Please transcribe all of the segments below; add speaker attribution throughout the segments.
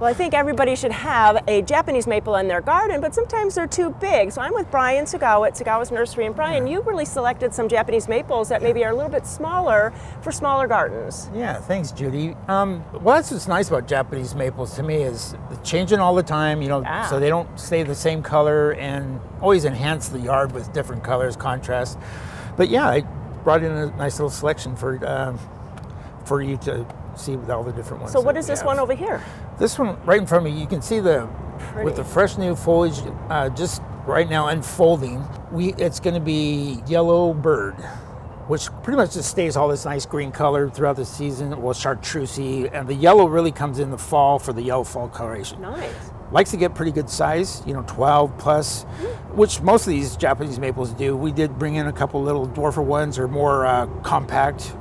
Speaker 1: Well, I think everybody should have a Japanese maple in their garden, but sometimes they're too big. So I'm with Brian Tsugawa at Tsugawa's Nursery. And Brian, you really selected some Japanese maples that maybe are a little bit smaller for smaller gardens.
Speaker 2: Yeah, thanks, Judy. Well, that's what's nice about Japanese maples to me is they're changing all the time, so they don't stay the same color and always enhance the yard with different colors, contrast. But yeah, I brought in a nice little selection for you to see with all the different ones.
Speaker 1: So what is this one over here?
Speaker 2: This one right in front of me, you can see with the fresh new foliage just right now unfolding. It's going to be yellow bird, which pretty much just stays all this nice green color throughout the season. Well, chartreuse, and the yellow really comes in the fall for the yellow fall coloration.
Speaker 1: Nice.
Speaker 2: Likes to get pretty good size, 12 plus, which most of these Japanese maples do. We did bring in a couple little dwarfer ones or more compact,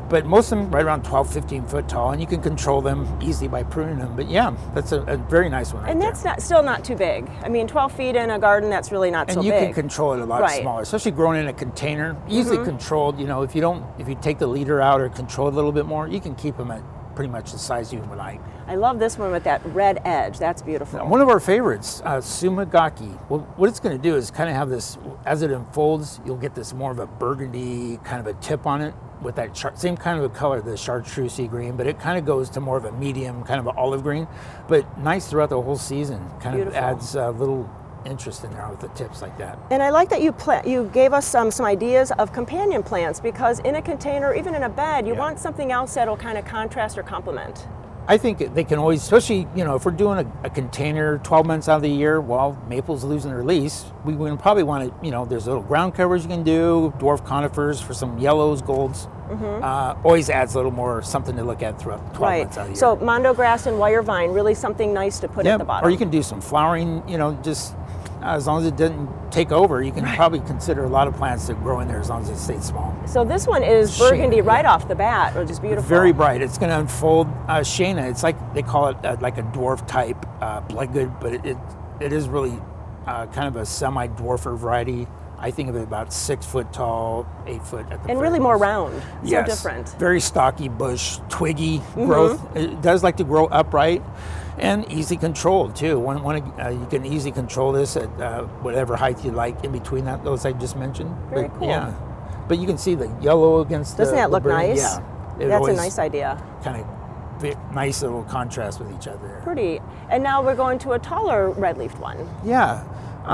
Speaker 2: but most of them right around 12, 15 foot tall, and you can control them easily by pruning them. But yeah, that's a very nice one right
Speaker 1: And
Speaker 2: there.
Speaker 1: that's still not too big. I mean, 12 feet in a garden, that's really not so big.
Speaker 2: And you can control it a lot smaller, especially growing in a container, easily controlled. If you take the leader out or control it a little bit more, you can keep them at pretty much the size you would like.
Speaker 1: I love this one with that red edge. That's beautiful.
Speaker 2: One of our favorites, Sumagaki. Well, what it's going to do is kind of have this, as it unfolds, you'll get this more of a burgundy kind of a tip on it with that same kind of a color, the chartreuse green, but it kind of goes to more of a medium, kind of an olive green, but nice throughout the whole season. Kind of adds a little interest in there with the tips like that.
Speaker 1: And I like that you gave us some ideas of companion plants, because in a container, even in a bed, you want something else that'll kind of contrast or complement.
Speaker 2: I think they can always, especially, if we're doing a container 12 months out of the year, while maple's losing their lease, we would probably want to, there's little ground covers you can do, dwarf conifers for some yellows, golds. Always adds a little more something to look at throughout 12 months out of the year.
Speaker 1: So mondo grass and wire vine, really something nice to put at the bottom.
Speaker 2: Or you can do some flowering, just as long as it didn't take over, you can probably consider a lot of plants that grow in there as long as it stays small.
Speaker 1: So this one is burgundy right off the bat, which is beautiful.
Speaker 2: Very bright. It's going to unfold. Shana, it's like, they call it like a dwarf type bloodgood, but it is really kind of a semi-dwarfer variety. I think of it about 6 foot tall, 8 foot at the
Speaker 1: And really more round.
Speaker 2: Yes.
Speaker 1: So different.
Speaker 2: Very stocky bush, twiggy growth. It does like to grow upright and easily controlled too. You can easily control this at whatever height you like in between those I just mentioned.
Speaker 1: Very cool.
Speaker 2: Yeah. But you can see the yellow against
Speaker 1: Doesn't that look nice?
Speaker 2: Yeah.
Speaker 1: That's a nice idea.
Speaker 2: Kind of nice little contrast with each other.
Speaker 1: Pretty. And now we're going to a taller red-leafed one.
Speaker 2: Yeah.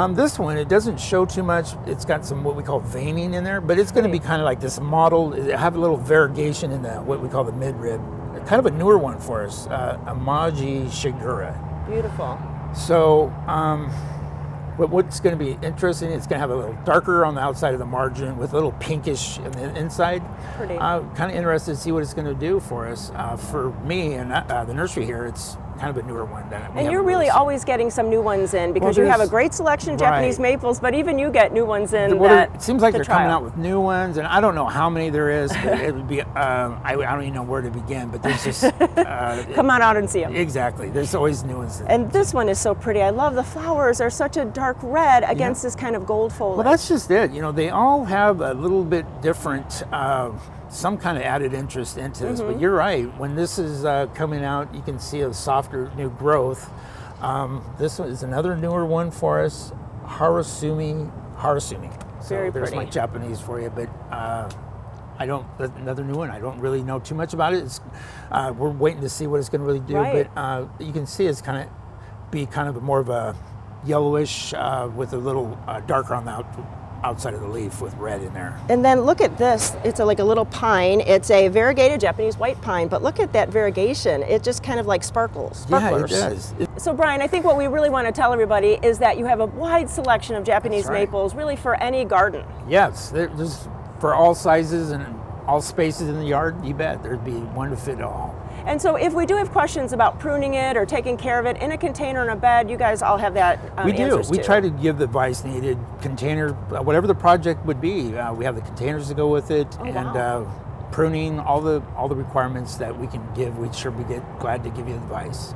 Speaker 2: This one, it doesn't show too much. It's got some what we call veining in there, but it's going to be kind of like this mottled. It have a little variegation in what we call the midrib. Kind of a newer one for us, Amaji Shigura.
Speaker 1: Beautiful.
Speaker 2: So, but what's going to be interesting, it's going to have a little darker on the outside of the margin with a little pinkish in the inside.
Speaker 1: Pretty.
Speaker 2: Kind of interested to see what it's going to do for us. For me and the nursery here, it's kind of a newer one.
Speaker 1: And you're really always getting some new ones in, because you have a great selection of Japanese maples, but even you get new ones in.
Speaker 2: It seems like they're coming out with new ones, and I don't know how many there is, but it would be, I don't even know where to begin, but there's just...
Speaker 1: Come on out and see them.
Speaker 2: Exactly. There's always new ones.
Speaker 1: And this one is so pretty. I love the flowers. They're such a dark red against this kind of gold foliage.
Speaker 2: Well, that's just it. They all have a little bit different... some kind of added interest into this, but you're right. When this is coming out, you can see a softer new growth. This one is another newer one for us, Harasumi.
Speaker 1: Very
Speaker 2: there's
Speaker 1: pretty.
Speaker 2: my Japanese for you, but another new one. I don't really know too much about it. We're waiting to see what it's going to really do, but you can see it's kind of more of a yellowish with a little darker on the outside of the leaf with red in there.
Speaker 1: And then look at this. It's like a little pine. It's a variegated Japanese white pine, but look at that variegation. It just kind of like sparklers.
Speaker 2: Yeah, it does.
Speaker 1: So Brian, I think what we really want to tell everybody is that you have a wide selection of Japanese maples, really for any garden.
Speaker 2: Yes, there's for all sizes and all spaces in the yard. You bet there'd be one to fit all.
Speaker 1: And so if we do have questions about pruning it or taking care of it in a container in a bed, you guys all have that
Speaker 2: We do.
Speaker 1: answers
Speaker 2: We
Speaker 1: to.
Speaker 2: try to give the advice needed. Container, whatever the project would be, we have the containers to go with it, pruning, all the requirements that we can give. We'd sure be glad to give you advice.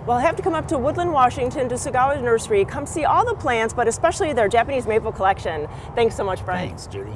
Speaker 1: Well, I have to come up to Woodland, Washington, to Tsugawa's Nursery. Come see all the plants, but especially their Japanese maple collection. Thanks so much, Brian.
Speaker 2: Thanks, Judy.